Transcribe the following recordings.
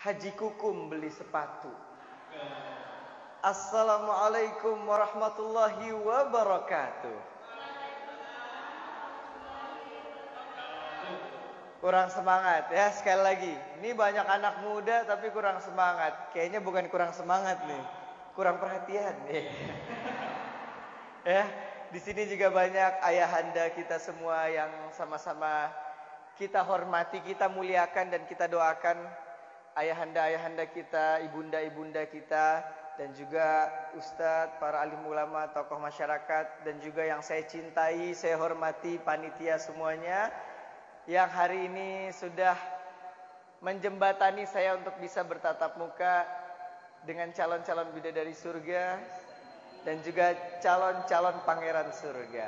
Haji Kukum beli sepatu. Assalamualaikum warahmatullahi wabarakatuh. Kurang semangat ya, sekali lagi. Ini banyak anak muda tapi kurang semangat. Kayaknya bukan kurang semangat nih, kurang perhatian nih. Ya, di sini juga banyak ayahanda kita semua yang sama-sama kita hormati, kita muliakan dan kita doakan ayahanda-ayahanda kita, ibunda-ibunda kita, dan juga ustadz, para alim ulama, tokoh masyarakat, dan juga yang saya cintai, saya hormati, panitia semuanya, yang hari ini sudah menjembatani saya untuk bisa bertatap muka dengan calon-calon bidadari surga dan juga calon-calon pangeran surga.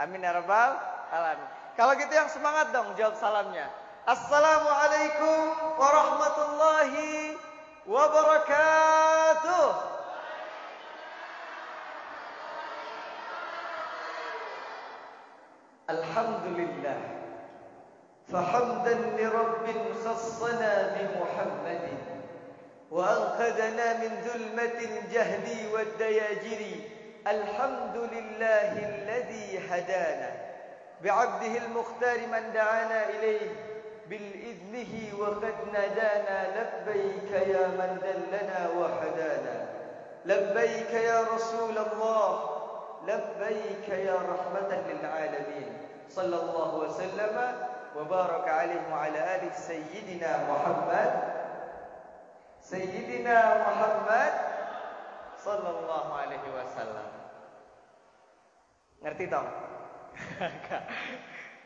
Amin ya rabbal alamin. Kalau gitu yang semangat dong jawab salamnya. Assalamualaikum warahmatullahi wabarakatuh. Alhamdulillah. فحمدا لرب خصنا بمحمد وأنقذنا من ظلمة الجهل والدياجر الحمد لله الذي هدانا بعبده المختار من دعانا إليه بالإذنه وقد نادانا لبيك يا من دلنا وهدانا لبيك يا رسول الله لبيك يا رحمة للعالمين صلى الله وسلم وبارك عليه وعلى آله سيدنا محمد sallallahu alaihi wasallam. Ngerti dong?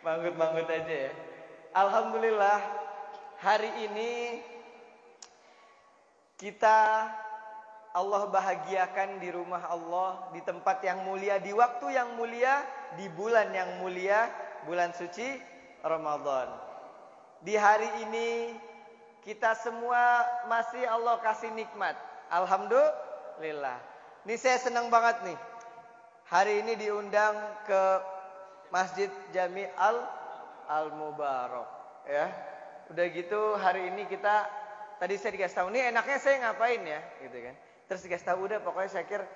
Manggut-manggut aja ya. Alhamdulillah hari ini kita Allah bahagiakan di rumah Allah, di tempat yang mulia, di waktu yang mulia, di bulan yang mulia, bulan suci Ramadan. Di hari ini kita semua masih Allah kasih nikmat. Alhamdulillah. Ini saya senang banget nih. Hari ini diundang ke Masjid Jami Al-Mubarak ya. Udah gitu hari ini kita tadi saya dikasih tahu nih enaknya saya ngapain ya gitu kan. Terus dikasih tahu udah pokoknya saya kira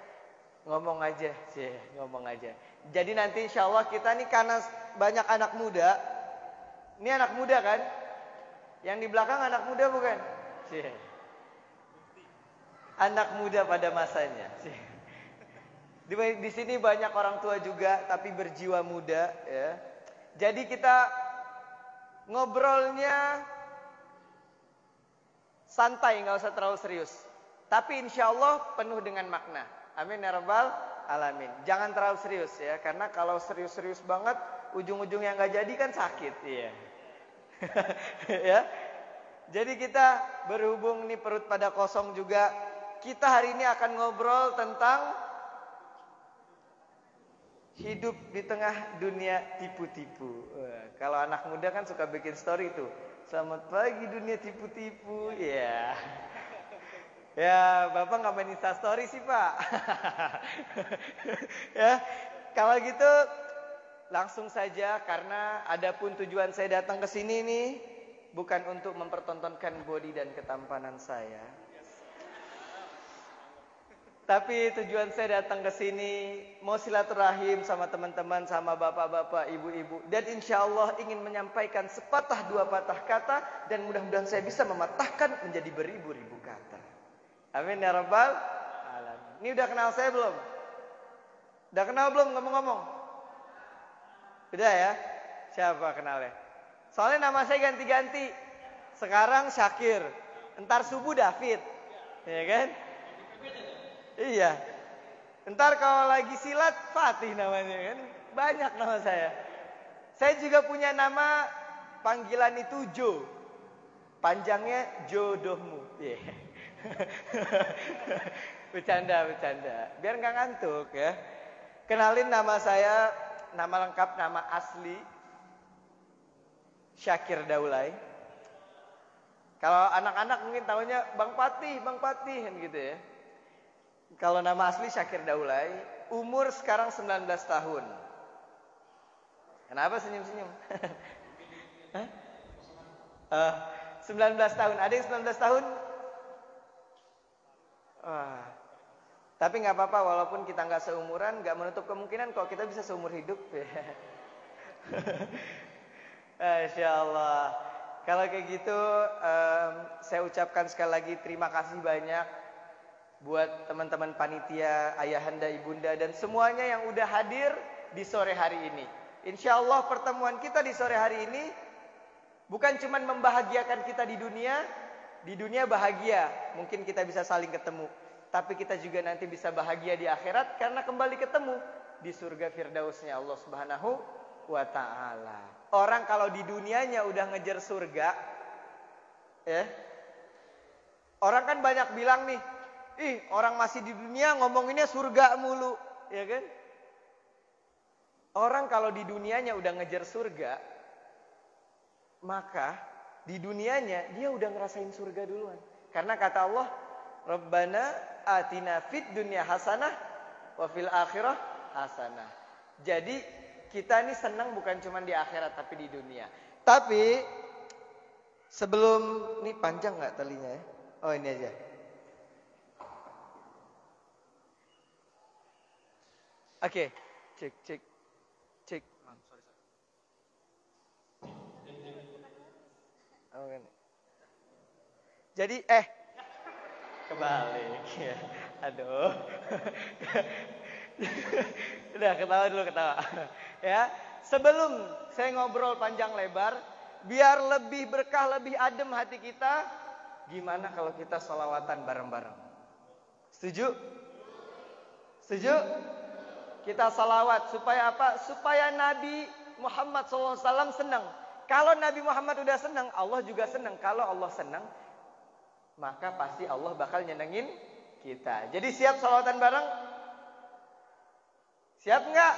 ngomong aja sih, ngomong aja. Jadi nanti insya Allah kita nih karena banyak anak muda. Ini anak muda kan? Yang di belakang anak muda bukan? Anak muda pada masanya. Di sini banyak orang tua juga tapi berjiwa muda ya. Jadi kita ngobrolnya santai, nggak usah terlalu serius. Tapi insya Allah penuh dengan makna. Amin ya rabbal alamin. Jangan terlalu serius ya, karena kalau serius-serius banget ujung-ujungnya nggak jadi kan sakit. Iya. Ya. Jadi kita berhubung nih perut pada kosong juga. Kita hari ini akan ngobrol tentang hidup di tengah dunia tipu-tipu. Kalau anak muda kan suka bikin story tuh. Selamat pagi dunia tipu-tipu. Ya. Ya, Bapak nggak main Insta story sih, Pak. Ya. Kalau gitu langsung saja karena adapun tujuan saya datang ke sini nih bukan untuk mempertontonkan body dan ketampanan saya. Tapi tujuan saya datang ke sini mau silaturahim sama teman-teman, sama bapak-bapak, ibu-ibu, dan insya Allah ingin menyampaikan sepatah dua patah kata dan mudah-mudahan saya bisa mematahkan menjadi beribu-ribu kata. Amin ya rabbal alamin. Ini udah kenal saya belum? Udah kenal belum ngomong-ngomong? Udah ya? Siapa kenalnya? Soalnya nama saya ganti-ganti. Sekarang Syakir, entar subuh David. Ya kan? Iya. Entar kalau lagi silat Fatih namanya kan. Banyak nama saya. Saya juga punya nama panggilan itu Jo. Panjangnya jodohmu. Yeah. Bercanda. Biar nggak ngantuk ya. Kenalin nama saya, nama lengkap, nama asli Syakir Daulay. Kalau anak-anak mungkin tahunya Bang Patih kan gitu ya. Kalau nama asli Syakir Daulay, umur sekarang 19 tahun. Kenapa senyum-senyum? 19 tahun. Ada yang 19 tahun? Wah. Tapi nggak apa-apa, walaupun kita nggak seumuran, nggak menutup kemungkinan kalau kita bisa seumur hidup. Masya Allah. Kalau kayak gitu, saya ucapkan sekali lagi terima kasih banyak buat teman-teman panitia, ayahanda, ibunda, dan semuanya yang udah hadir di sore hari ini. Insya Allah pertemuan kita di sore hari ini bukan cuma membahagiakan kita di dunia bahagia, mungkin kita bisa saling ketemu. Tapi kita juga nanti bisa bahagia di akhirat karena kembali ketemu di surga firdausnya Allah Subhanahu wa ta'ala. Orang kalau di dunianya udah ngejar surga, ya. Orang kan banyak bilang nih, orang masih di dunia ngomonginnya surga mulu, ya kan? Orang kalau di dunianya udah ngejar surga, maka di dunianya dia udah ngerasain surga duluan. Karena kata Allah, Rabbana atina fid dunya hasanah wa fil akhirah hasanah. Jadi kita ini senang bukan cuma di akhirat tapi di dunia. Tapi sebelum ini panjang nggak talinya ya? Oh ini aja. Oke, cek. Jadi kebalik ya. Aduh. Udah ketawa dulu ya. Sebelum saya ngobrol panjang lebar, biar lebih berkah, lebih adem hati kita, gimana kalau kita sholawatan bareng-bareng? Setuju? Setuju? Kita salawat supaya apa? Supaya Nabi Muhammad SAW senang. Kalau Nabi Muhammad udah senang, Allah juga senang. Kalau Allah senang, maka pasti Allah bakal nyenengin kita. Jadi siap salawatan bareng? Siap nggak?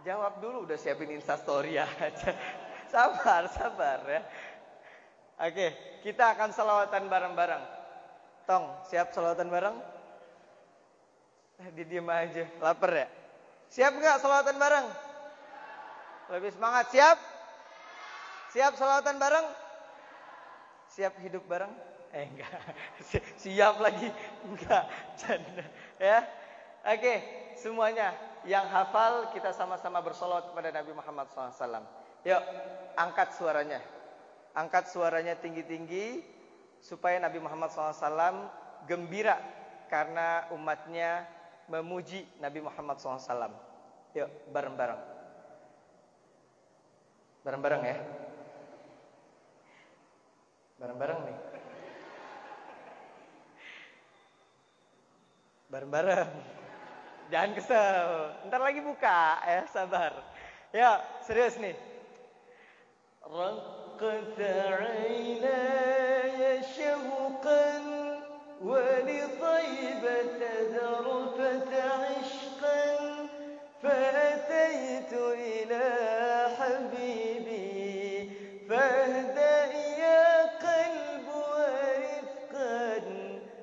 Jawab dulu, udah siapin instastory aja. Sabar ya. Oke, kita akan salawatan bareng-bareng. Tong, siap salawatan bareng? Diem aja, lapar ya? Siap nggak salawatan bareng? Lebih semangat, siap? Siap salawatan bareng? Siap hidup bareng? Enggak. Siap lagi? Enggak. Canda. Ya. Oke, semuanya yang hafal kita sama-sama bersolawat kepada Nabi Muhammad SAW. Yuk, angkat suaranya. Angkat suaranya tinggi-tinggi supaya Nabi Muhammad SAW gembira karena umatnya memuji Nabi Muhammad SAW. Yuk, bareng-bareng. Bareng-bareng ya. Bareng-bareng nih. Bareng-bareng. Jangan kesel. Ntar lagi buka ya, sabar. Ya, serius nih. رقت عيناي شوقا ولطيبة ذرفت عشقا فأتيت إلى حبيبي فاهدأ يا قلب ورفقا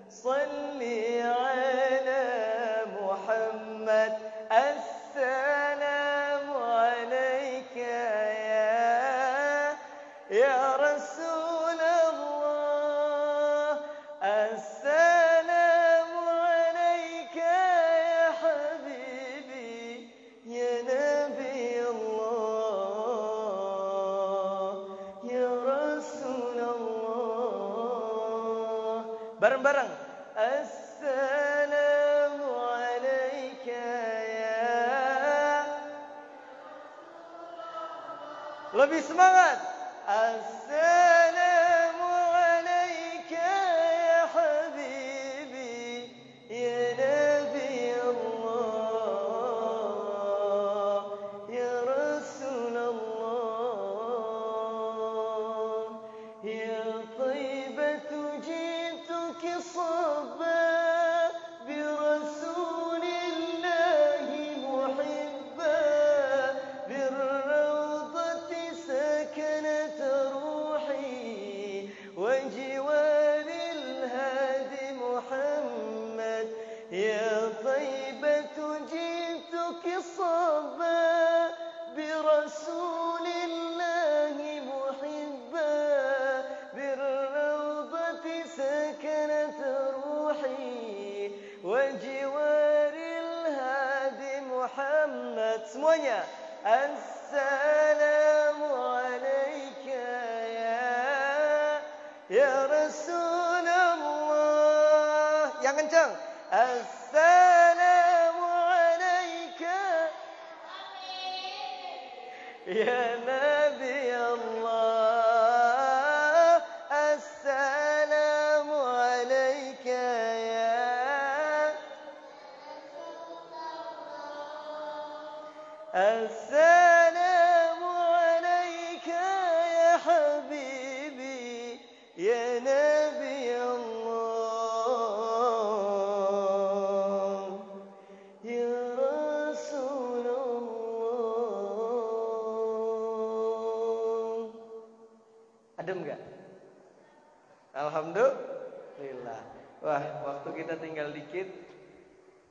صل على محمد السلام عليك يا رسول الله السلام عليك يا حبيبي يا نبي الله يا رسول الله bareng-bareng assalamu alayka ya lebih semangat assalamu alayka ya habibi ya nabi Allah ya Rasulullah ya taibatu jituki sabba bi rasulillahi muhibba bir rawdati sakana Semuanya. Assalamu alayka ya Rasulullah. Yang kencang. Assalamu alayka ya Nabi Allah. Assalamu alayka ya Assalamu alayka ya habibi ya Nabi Allah ya Rasulullah. Adem gak? Alhamdulillah. Wah, waktu kita tinggal dikit.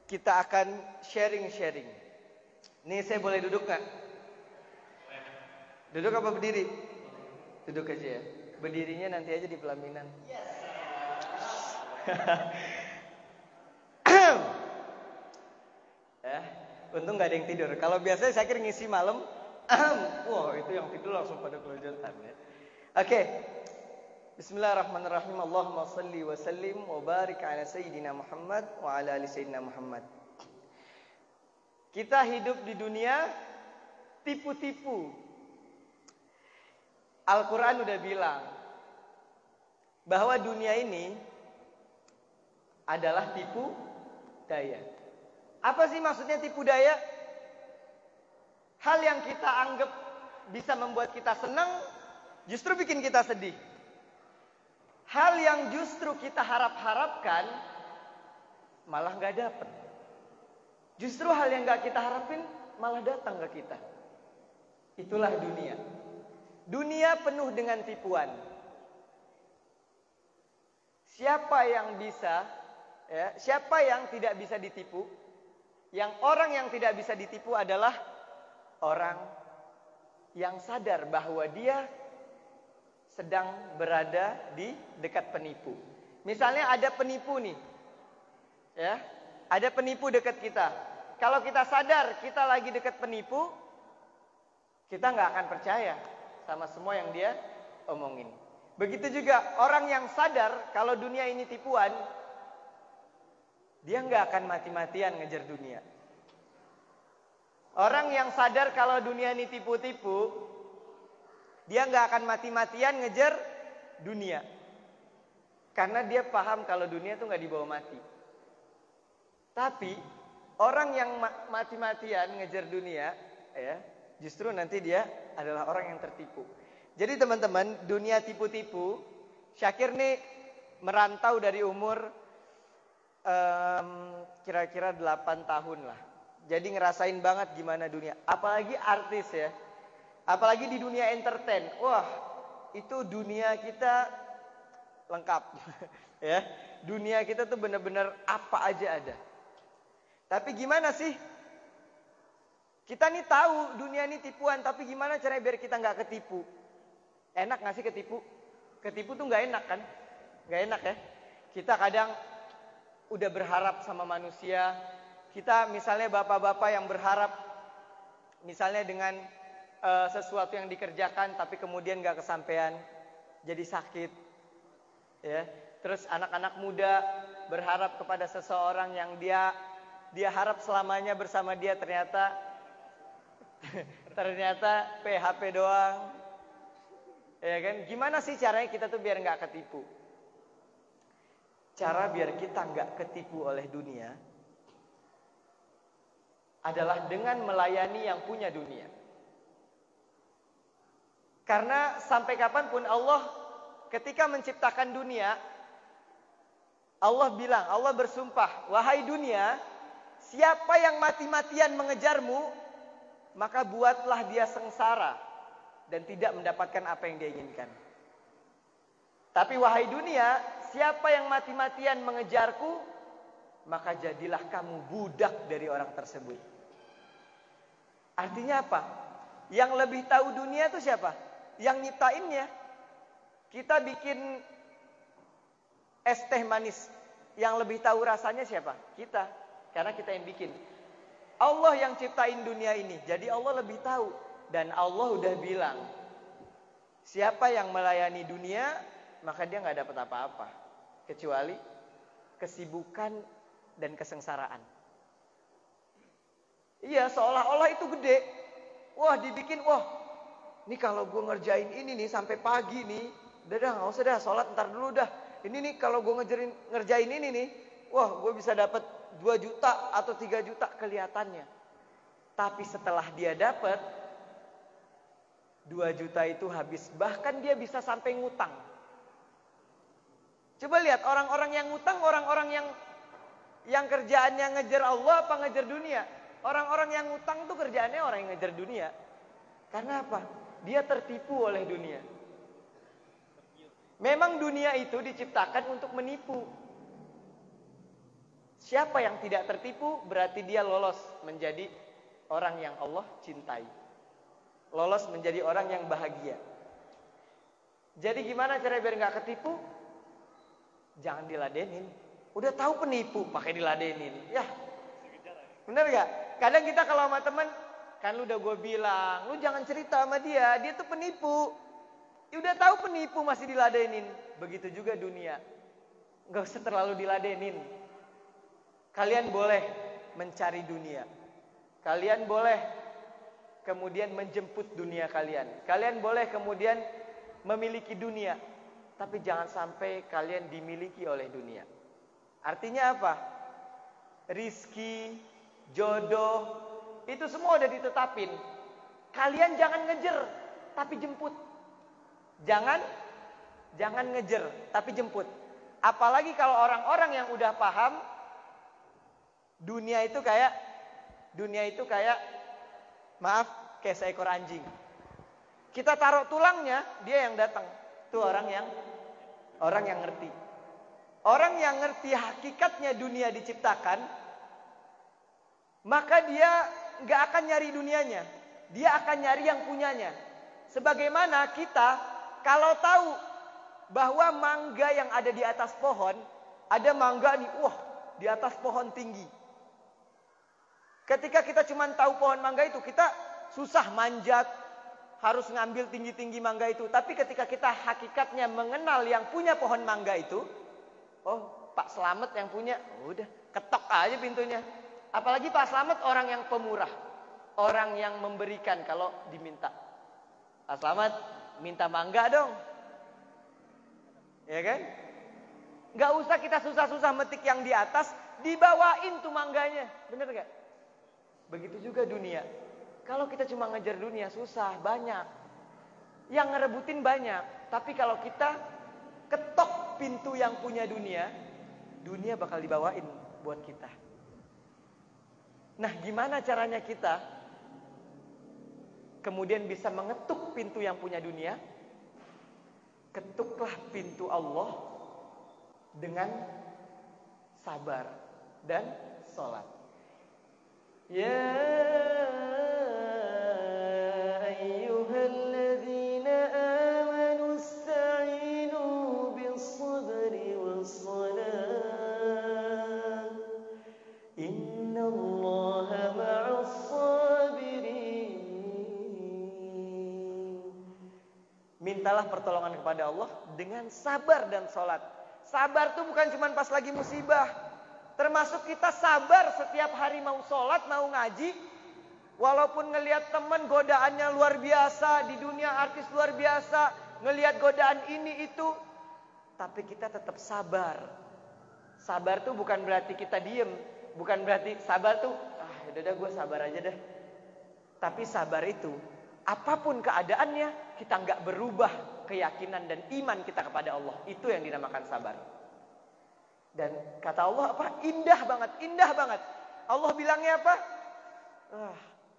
Kita akan sharing-sharing. Nih saya boleh duduk gak? Duduk apa berdiri? Duduk aja ya. Berdirinya nanti aja di pelaminan. Ya, untung gak ada yang tidur. Kalau biasanya saya kira ngisi malam. Wah, itu yang tidur langsung pada kelojatan ya. Oke. Bismillahirrahmanirrahim. Allahumma salli wa sallim wa barik ala sayyidina Muhammad wa ala ali sayyidina Muhammad. Kita hidup di dunia tipu-tipu. Al-Quran udah bilang bahwa dunia ini adalah tipu daya. Apa sih maksudnya tipu daya? Hal yang kita anggap bisa membuat kita senang, justru bikin kita sedih. Hal yang justru kita harap-harapkan, malah gak dapet. Justru hal yang gak kita harapin malah datang ke kita. Itulah dunia. Dunia penuh dengan tipuan. Siapa yang bisa, ya, siapa yang tidak bisa ditipu? Yang orang yang tidak bisa ditipu adalah orang yang sadar bahwa dia sedang berada di dekat penipu. Misalnya ada penipu nih, ya. Ada penipu dekat kita. Kalau kita sadar kita lagi dekat penipu, kita nggak akan percaya sama semua yang dia omongin. Begitu juga orang yang sadar kalau dunia ini tipuan, dia nggak akan mati-matian ngejar dunia. Orang yang sadar kalau dunia ini tipu-tipu, dia nggak akan mati-matian ngejar dunia. Karena dia paham kalau dunia itu nggak dibawa mati. Tapi orang yang mati-matian ngejar dunia, ya, justru nanti dia adalah orang yang tertipu. Jadi teman-teman, dunia tipu-tipu, Syakir nih merantau dari umur kira-kira 8 tahun lah. Jadi ngerasain banget gimana dunia. Apalagi artis ya. Apalagi di dunia entertain. Wah, itu dunia kita lengkap. Ya, dunia kita tuh benar-benar apa aja ada. Tapi gimana sih? Kita nih tahu dunia ini tipuan, tapi gimana caranya biar kita nggak ketipu? Enak nggak sih ketipu? Ketipu tuh nggak enak kan? Nggak enak ya. Kita kadang udah berharap sama manusia. Kita misalnya bapak-bapak yang berharap, misalnya dengan sesuatu yang dikerjakan, tapi kemudian nggak kesampaian, jadi sakit. Ya. Terus anak-anak muda berharap kepada seseorang yang dia harap selamanya bersama dia, ternyata PHP doang. Ya kan? Gimana sih caranya kita tuh biar nggak ketipu? Cara biar kita nggak ketipu oleh dunia adalah dengan melayani yang punya dunia. Karena sampai kapanpun Allah ketika menciptakan dunia, Allah bilang, Allah bersumpah, wahai dunia, siapa yang mati-matian mengejarmu, maka buatlah dia sengsara dan tidak mendapatkan apa yang dia inginkan. Tapi wahai dunia, siapa yang mati-matian mengejarku, maka jadilah kamu budak dari orang tersebut. Artinya apa? Yang lebih tahu dunia itu siapa? Yang nyiptainnya. Kita bikin es teh manis, yang lebih tahu rasanya siapa? Kita. Karena kita yang bikin. Allah yang ciptain dunia ini. Jadi Allah lebih tahu. Dan Allah udah bilang, siapa yang melayani dunia, maka dia nggak dapat apa-apa. Kecuali kesibukan dan kesengsaraan. Iya, seolah-olah itu gede. Wah, dibikin, ini kalau gue ngerjain ini nih sampai pagi nih, udah dah, nggak usah dah, sholat ntar dulu dah. Ini nih kalau gue ngerjain ini nih, wah gue bisa dapat 2 juta atau 3 juta kelihatannya. Tapi setelah dia dapat 2 juta itu habis, bahkan dia bisa sampai ngutang. Coba lihat orang-orang yang ngutang, orang-orang yang kerjaannya ngejar Allah apa ngejar dunia? Orang-orang yang ngutang tuh kerjaannya orang yang ngejar dunia. Karena apa? Dia tertipu oleh dunia. Memang dunia itu diciptakan untuk menipu. Siapa yang tidak tertipu berarti dia lolos menjadi orang yang Allah cintai. Lolos menjadi orang yang bahagia. Jadi gimana cara biar gak ketipu? Jangan diladenin. Udah tahu penipu pakai diladenin. Ya, bener gak? Kadang kita kalau sama teman, kan lu udah gue bilang, lu jangan cerita sama dia tuh penipu. Ya udah tahu penipu masih diladenin. Begitu juga dunia. Gak usah terlalu diladenin. Kalian boleh mencari dunia. Kalian boleh kemudian menjemput dunia kalian. Kalian boleh kemudian memiliki dunia. Tapi jangan sampai kalian dimiliki oleh dunia. Artinya apa? Rizki, jodoh, itu semua udah ditetapin. Kalian jangan ngejer, tapi jemput. Jangan ngejer, tapi jemput. Apalagi kalau orang-orang yang udah paham dunia itu kayak maaf, kayak seekor anjing. Kita taruh tulangnya, dia yang datang. Itu orang yang ngerti. Orang yang ngerti hakikatnya dunia diciptakan, maka dia nggak akan nyari dunianya. Dia akan nyari yang punyanya. Sebagaimana kita kalau tahu bahwa mangga yang ada di atas pohon, ada mangga nih, di atas pohon tinggi. Ketika kita cuma tahu pohon mangga itu, kita susah manjat, harus ngambil tinggi-tinggi mangga itu. Tapi ketika kita hakikatnya mengenal yang punya pohon mangga itu, Pak Slamet yang punya, udah ketok aja pintunya. Apalagi Pak Slamet orang yang pemurah, orang yang memberikan kalau diminta. Pak Slamet minta mangga dong, ya kan? Gak usah kita susah-susah metik yang di atas, dibawain tuh mangganya, bener gak? Begitu juga dunia. Kalau kita cuma ngejar dunia susah, banyak. Yang ngerebutin banyak. Tapi kalau kita ketok pintu yang punya dunia, dunia bakal dibawain buat kita. Nah, gimana caranya kita kemudian bisa mengetuk pintu yang punya dunia? Ketuklah pintu Allah dengan sabar dan sholat. Ya ayyuhalladzina amanu ista'inu bis-sabri was-salat. Innallaha ma'as-sabirin. Mintalah pertolongan kepada Allah dengan sabar dan sholat. Sabar tuh bukan cuma pas lagi musibah. Termasuk kita sabar setiap hari mau sholat, mau ngaji. Walaupun ngelihat teman godaannya luar biasa, di dunia artis luar biasa, ngelihat godaan ini itu, tapi kita tetap sabar. Sabar tuh bukan berarti kita diem, bukan berarti sabar tuh, udah gue sabar aja deh. Tapi sabar itu, apapun keadaannya, kita nggak berubah keyakinan dan iman kita kepada Allah. Itu yang dinamakan sabar. Dan kata Allah apa? Indah banget, indah banget. Allah bilangnya apa?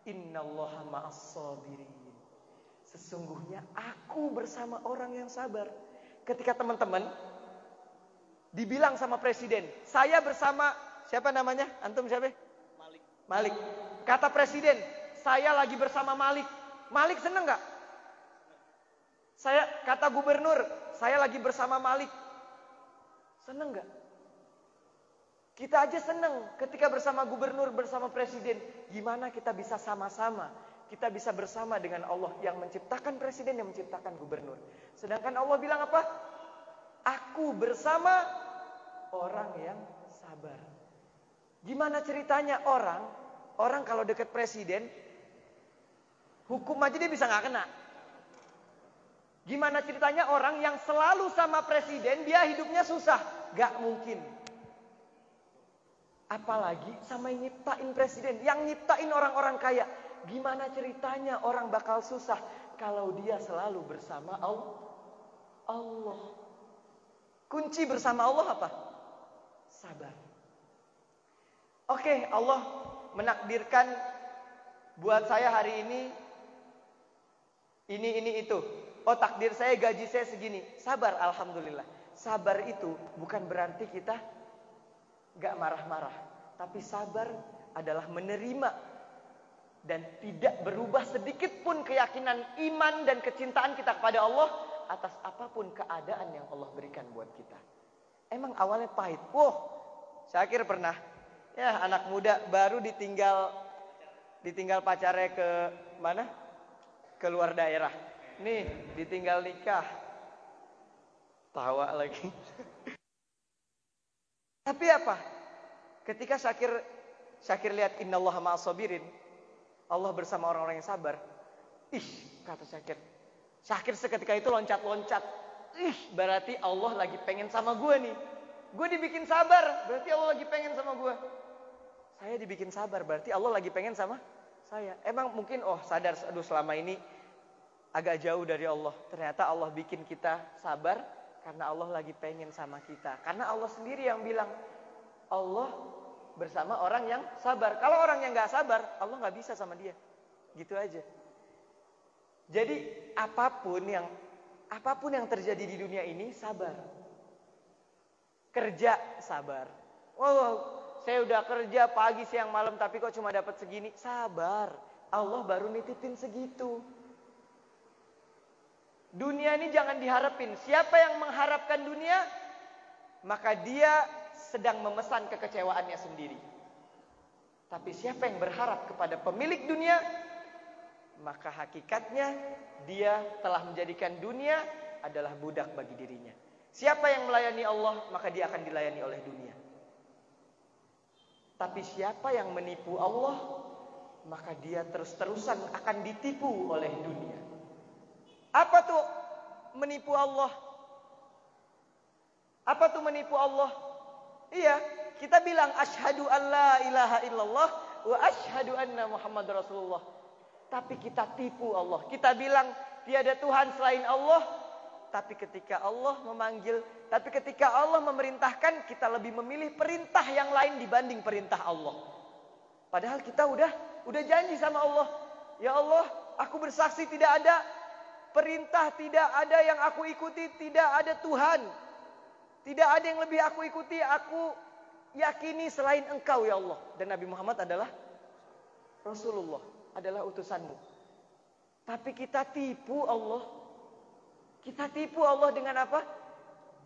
Innallaha ma'as-sabirin. Sesungguhnya aku bersama orang yang sabar. Ketika teman-teman dibilang sama presiden, saya bersama siapa namanya? Antum siapa? Malik. Kata presiden, saya lagi bersama Malik. Malik seneng gak? Kata gubernur, saya lagi bersama Malik. Seneng gak? Kita aja seneng ketika bersama gubernur, bersama presiden. Gimana kita bisa sama-sama? Kita bisa bersama dengan Allah yang menciptakan presiden, yang menciptakan gubernur. Sedangkan Allah bilang apa? Aku bersama orang yang sabar. Gimana ceritanya orang kalau deket presiden, hukum aja dia bisa nggak kena. Gimana ceritanya orang yang selalu sama presiden, dia hidupnya susah? Gak mungkin. Apalagi sama yang nyiptain presiden, yang nyiptain orang-orang kaya. Gimana ceritanya orang bakal susah kalau dia selalu bersama Allah. Kunci bersama Allah apa? Sabar. Oke, Allah menakdirkan buat saya hari ini itu. Oh, takdir saya gaji saya segini. Sabar, alhamdulillah. Sabar itu bukan berarti kita gak marah-marah. Tapi sabar adalah menerima dan tidak berubah sedikit pun keyakinan iman dan kecintaan kita kepada Allah atas apapun keadaan yang Allah berikan buat kita. Emang awalnya pahit. Syakir pernah. Ya, anak muda baru ditinggal pacarnya ke mana? Ke luar daerah. Nih, ditinggal nikah. Tawa lagi. Tapi apa? Ketika Syakir lihat innallaha ma'as sabirin, Allah bersama orang-orang yang sabar. Kata Syakir. Syakir seketika itu loncat-loncat. Berarti Allah lagi pengen sama gue nih. Gue dibikin sabar, berarti Allah lagi pengen sama gue. Saya dibikin sabar, berarti Allah lagi pengen sama saya. Emang mungkin sadar, selama ini agak jauh dari Allah. Ternyata Allah bikin kita sabar karena Allah lagi pengen sama kita. Karena Allah sendiri yang bilang, Allah bersama orang yang sabar. Kalau orang yang gak sabar, Allah gak bisa sama dia. Gitu aja. Jadi apapun yang terjadi di dunia ini, sabar. Kerja, sabar. Saya udah kerja pagi, siang, malam, tapi kok cuma dapat segini? Sabar. Allah baru nitipin segitu. Dunia ini jangan diharapin. Siapa yang mengharapkan dunia, maka dia sedang memesan kekecewaannya sendiri. Tapi siapa yang berharap kepada pemilik dunia, maka hakikatnya dia telah menjadikan dunia adalah budak bagi dirinya. Siapa yang melayani Allah, maka dia akan dilayani oleh dunia. Tapi siapa yang menipu Allah, maka dia terus-terusan akan ditipu oleh dunia. Apa tuh menipu Allah? Apa tuh menipu Allah? Iya, kita bilang asyhadu an la ilaha illallah wa asyhadu anna Muhammad Rasulullah. Tapi kita tipu Allah. Kita bilang tiada Tuhan selain Allah. Tapi ketika Allah memanggil, tapi ketika Allah memerintahkan, kita lebih memilih perintah yang lain dibanding perintah Allah. Padahal kita udah janji sama Allah. Ya Allah, aku bersaksi tidak ada perintah, tidak ada yang aku ikuti, tidak ada Tuhan. Tidak ada yang lebih aku ikuti, aku yakini selain Engkau ya Allah. Dan Nabi Muhammad adalah Rasulullah, adalah utusanmu. Tapi kita tipu Allah. Kita tipu Allah dengan apa?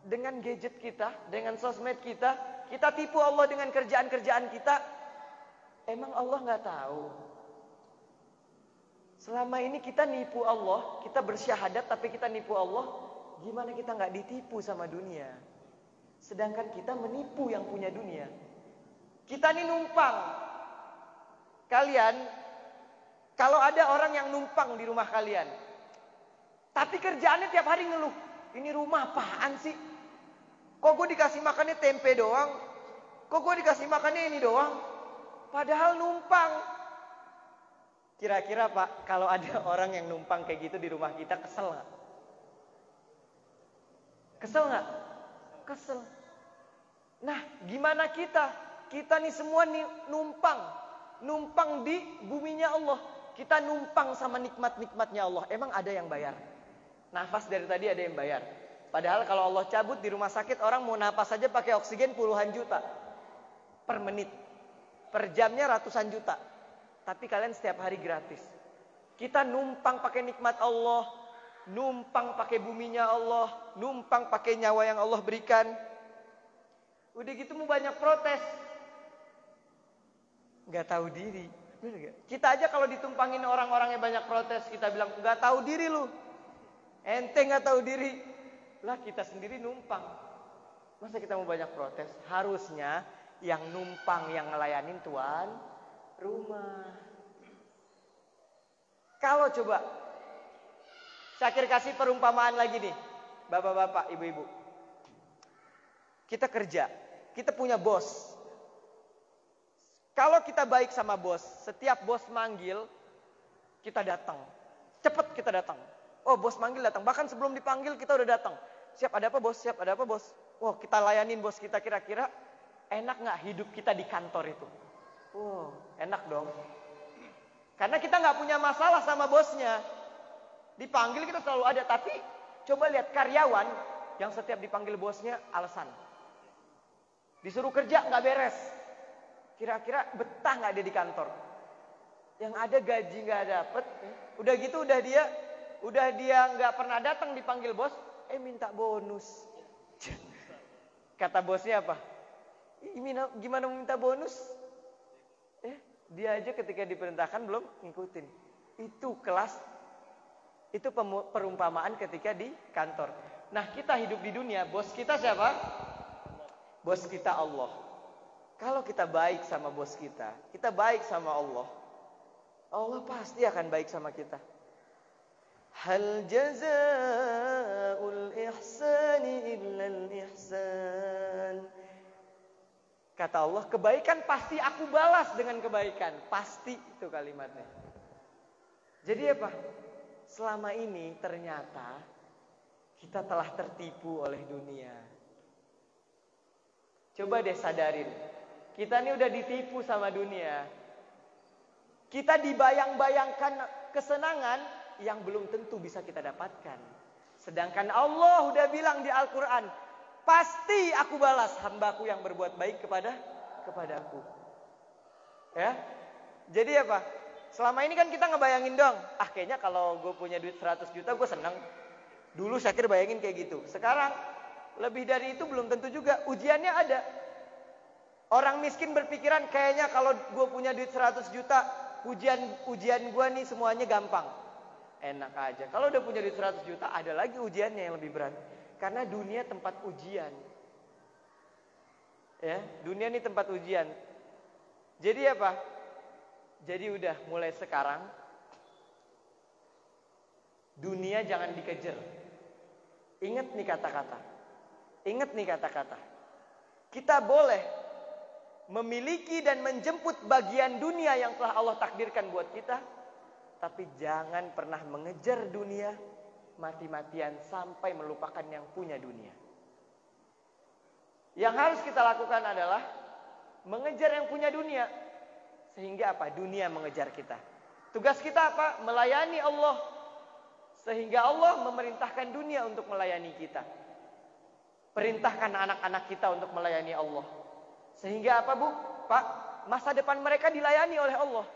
Dengan gadget kita, dengan sosmed kita. Kita tipu Allah dengan kerjaan-kerjaan kita. Emang Allah gak tahu? Selama ini kita nipu Allah, kita bersyahadat tapi kita nipu Allah. Gimana kita gak ditipu sama dunia? Sedangkan kita menipu yang punya dunia. Kita ini numpang. Kalian, kalau ada orang yang numpang di rumah kalian, tapi kerjaannya tiap hari ngeluh, ini rumah apaan sih? Kok gue dikasih makannya tempe doang? Kok gue dikasih makannya ini doang? Padahal numpang. Kira-kira Pak, kalau ada orang yang numpang kayak gitu di rumah kita, kesel gak? Kesel gak? Kesel. Nah, gimana kita? Kita nih semua nih numpang di buminya Allah. Kita numpang sama nikmat-nikmatnya Allah. Emang ada yang bayar? Nafas dari tadi ada yang bayar. Padahal kalau Allah cabut di rumah sakit, orang mau napas saja pakai oksigen puluhan juta per menit. Per jamnya ratusan juta. Tapi kalian setiap hari gratis. Kita numpang pakai nikmat Allah, numpang pakai buminya Allah, numpang pakai nyawa yang Allah berikan. Udah gitu mau banyak protes. Nggak tahu diri. Bener gak? Kita aja kalau ditumpangin orang-orangnya banyak protes, kita bilang nggak tahu diri lu. Ente nggak tahu diri. Lah kita sendiri numpang. Masa kita mau banyak protes? Harusnya yang numpang yang ngelayanin tuan rumah. Kalau coba Syakir kasih perumpamaan lagi nih, bapak-bapak, ibu-ibu. Kita kerja, kita punya bos. Kalau kita baik sama bos, setiap bos manggil, kita datang. Cepet kita datang. Oh, bos manggil datang. Bahkan sebelum dipanggil kita udah datang. Siap, ada apa bos? Siap, ada apa bos? Wah, kita layanin bos kita, kira-kira enak gak hidup kita di kantor itu? Wow, enak dong. Karena kita gak punya masalah sama bosnya. Dipanggil kita selalu ada. Tapi coba lihat karyawan yang setiap dipanggil bosnya alasan. Disuruh kerja gak beres. Kira-kira betah gak dia di kantor? Yang ada gaji gak dapet. Udah gitu udah dia gak pernah datang dipanggil bos. Minta bonus. Kata bosnya apa? Gimana minta bonus? Dia aja ketika diperintahkan belum ngikutin. Itu kelas. Itu perumpamaan ketika di kantor. Nah, kita hidup di dunia, bos kita siapa? Bos kita Allah. Kalau kita baik sama bos kita baik sama Allah. Allah pasti akan baik sama kita. Hal jazaa'ul ihsani illal ihsan. Kata Allah, kebaikan pasti aku balas dengan kebaikan. Pasti itu kalimatnya. Jadi apa? Selama ini ternyata kita telah tertipu oleh dunia. Coba deh sadarin. Kita ini udah ditipu sama dunia. Kita dibayang-bayangkan kesenangan yang belum tentu bisa kita dapatkan. Sedangkan Allah udah bilang di Al-Quran, pasti aku balas hambaku yang berbuat baik kepadaku. Ya. Jadi apa? Selama ini kan kita ngebayangin dong. Kayaknya kalau gue punya duit 100 juta gue seneng. Dulu Syakir bayangin kayak gitu. Sekarang lebih dari itu belum tentu juga. Ujiannya ada. Orang miskin berpikiran kayaknya kalau gue punya duit 100 juta, ujian gue nih semuanya gampang. Enak aja. Kalau udah punya duit 100 juta, ada lagi ujiannya yang lebih berat. Karena dunia tempat ujian. Ya, dunia ini tempat ujian. Jadi apa? Jadi udah mulai sekarang dunia jangan dikejar. Ingat nih kata-kata. Ingat nih kata-kata. Kita boleh memiliki dan menjemput bagian dunia yang telah Allah takdirkan buat kita, tapi jangan pernah mengejar dunia mati-matian sampai melupakan yang punya dunia. Yang harus kita lakukan adalah mengejar yang punya dunia. Sehingga apa? Dunia mengejar kita. Tugas kita apa? Melayani Allah. Sehingga Allah memerintahkan dunia untuk melayani kita. Perintahkan anak-anak kita untuk melayani Allah. Sehingga apa Bu? Pak, masa depan mereka dilayani oleh Allah.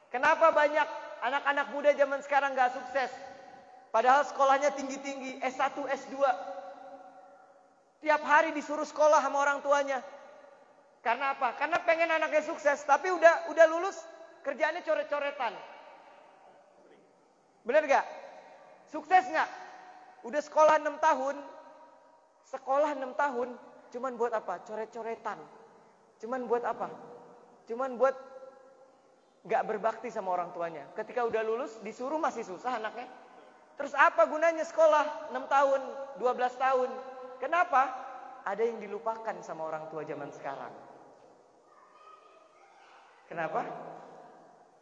Kenapa banyak anak-anak muda zaman sekarang gak sukses? Padahal sekolahnya tinggi-tinggi, S1, S2. Tiap hari disuruh sekolah sama orang tuanya. Karena apa? Karena pengen anaknya sukses, tapi udah lulus, kerjaannya coret-coretan. Bener gak? Sukses gak? Udah sekolah 6 tahun, cuman buat apa? Coret-coretan. Cuman buat apa? Cuman buat gak berbakti sama orang tuanya. Ketika udah lulus, disuruh masih susah anaknya. Terus apa gunanya sekolah 6 tahun, 12 tahun? Kenapa? Ada yang dilupakan sama orang tua zaman sekarang. Kenapa?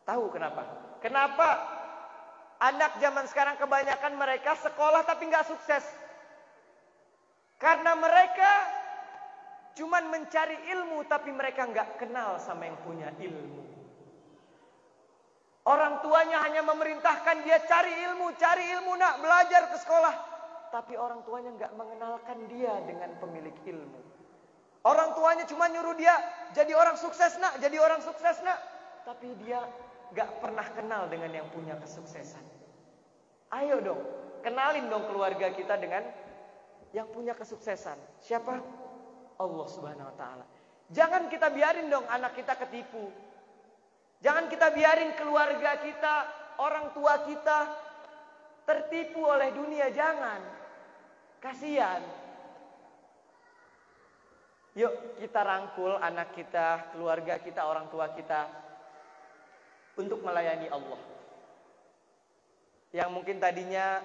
Tahu kenapa? Kenapa anak zaman sekarang kebanyakan mereka sekolah tapi gak sukses? Karena mereka cuman mencari ilmu tapi mereka gak kenal sama yang punya ilmu. Orang tuanya hanya memerintahkan dia cari ilmu nak, belajar ke sekolah. Tapi orang tuanya gak mengenalkan dia dengan pemilik ilmu. Orang tuanya cuma nyuruh dia jadi orang sukses nak. Tapi dia gak pernah kenal dengan yang punya kesuksesan. Ayo dong, kenalin dong keluarga kita dengan yang punya kesuksesan. Siapa? Allah Subhanahu wa taala. Jangan kita biarin dong anak kita ketipu. Jangan kita biarin keluarga kita, orang tua kita tertipu oleh dunia, jangan. Kasihan. Yuk kita rangkul anak kita, keluarga kita, orang tua kita untuk melayani Allah. Yang mungkin tadinya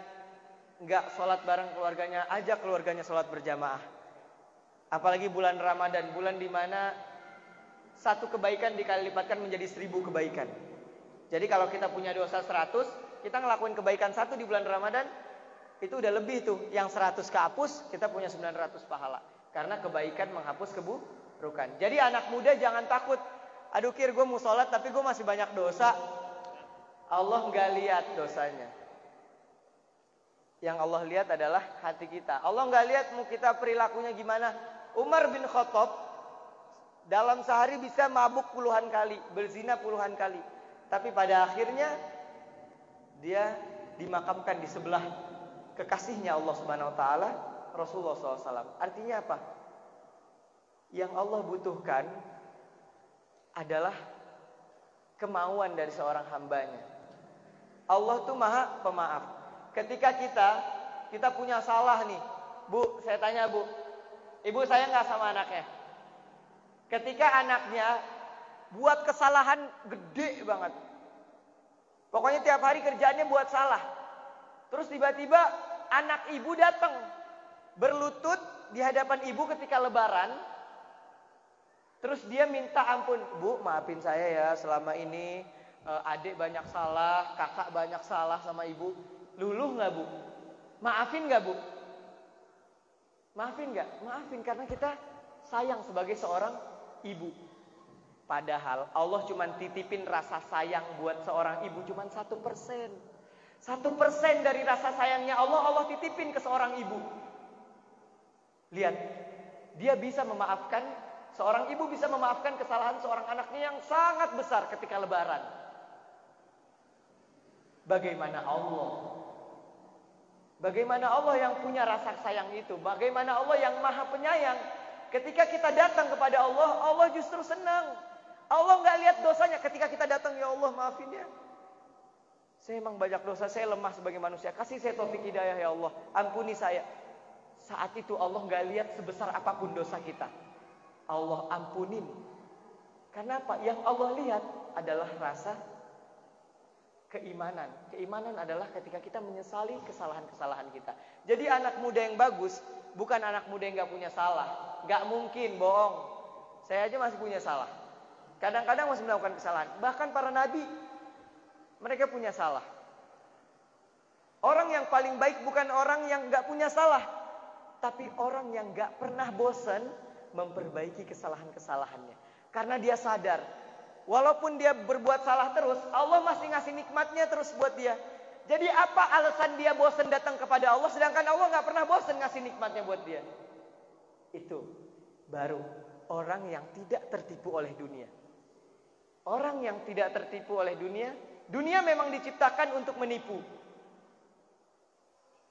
nggak sholat bareng keluarganya, ajak keluarganya sholat berjamaah. Apalagi bulan Ramadan, bulan dimana satu kebaikan dikali lipatkan menjadi 1000 kebaikan. Jadi kalau kita punya dosa 100, kita ngelakuin kebaikan 1 di bulan Ramadan, itu udah lebih tuh. Yang 100 kehapus, kita punya 900 pahala. Karena kebaikan menghapus keburukan. Jadi anak muda jangan takut. Aduh Kir, gue mau sholat tapi gue masih banyak dosa. Allah nggak lihat dosanya. Yang Allah lihat adalah hati kita. Allah nggak lihat mau kita perilakunya gimana. Umar bin Khattab dalam sehari bisa mabuk puluhan kali, berzina puluhan kali. Tapi pada akhirnya dia dimakamkan di sebelah kekasihnya Allah Subhanahu wa taala, Rasulullah SAW. Artinya apa? Yang Allah butuhkan adalah kemauan dari seorang hambanya. Allah tuh maha pemaaf. Ketika kita punya salah nih, Bu, saya tanya Bu, ibu saya nggak sama anaknya. Ketika anaknya buat kesalahan gede banget, pokoknya tiap hari kerjaannya buat salah, terus tiba-tiba anak ibu datang berlutut di hadapan ibu ketika lebaran, terus dia minta ampun, Bu maafin saya ya selama ini adik banyak salah, kakak banyak salah sama ibu. Luluh nggak Bu? Maafin nggak Bu? Maafin nggak? Maafin karena kita sayang sebagai seorang ibu. Padahal Allah cuma titipin rasa sayang buat seorang ibu cuma 1%. 1% dari rasa sayangnya Allah titipin ke seorang ibu. Lihat, dia bisa memaafkan, seorang ibu bisa memaafkan kesalahan seorang anaknya yang sangat besar ketika lebaran. Bagaimana Allah? Bagaimana Allah yang punya rasa sayang itu? Bagaimana Allah yang maha penyayang? Ketika kita datang kepada Allah, Allah justru senang. Allah nggak lihat dosanya. Ketika kita datang, ya Allah maafin ya. Saya emang banyak dosa, saya lemah sebagai manusia. Kasih saya taufik hidayah ya Allah. Ampuni saya. Saat itu Allah nggak lihat sebesar apapun dosa kita. Allah ampunin. Karena apa? Yang Allah lihat adalah rasa keimanan. Keimanan adalah ketika kita menyesali kesalahan-kesalahan kita. Jadi anak muda yang bagus bukan anak muda yang gak punya salah. Gak mungkin, bohong. Saya aja masih punya salah. Kadang-kadang masih melakukan kesalahan. Bahkan para nabi, mereka punya salah. Orang yang paling baik bukan orang yang gak punya salah, tapi orang yang gak pernah bosan memperbaiki kesalahan-kesalahannya. Karena dia sadar, walaupun dia berbuat salah terus, Allah masih ngasih nikmatnya terus buat dia. Jadi apa alasan dia bosan datang kepada Allah, sedangkan Allah gak pernah bosan ngasih nikmatnya buat dia? Itu baru orang yang tidak tertipu oleh dunia. Orang yang tidak tertipu oleh dunia, dunia memang diciptakan untuk menipu.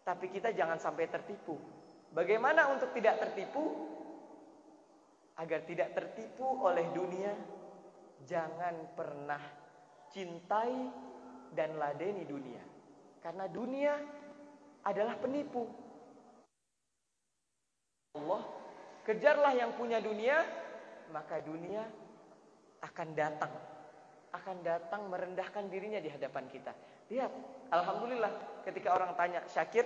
Tapi kita jangan sampai tertipu. Bagaimana untuk tidak tertipu? Agar tidak tertipu oleh dunia, jangan pernah cintai dan ladeni dunia. Karena dunia adalah penipu. Allah, kejarlah yang punya dunia, maka dunia akan datang. Akan datang merendahkan dirinya di hadapan kita. Lihat, alhamdulillah ketika orang tanya, Syakir,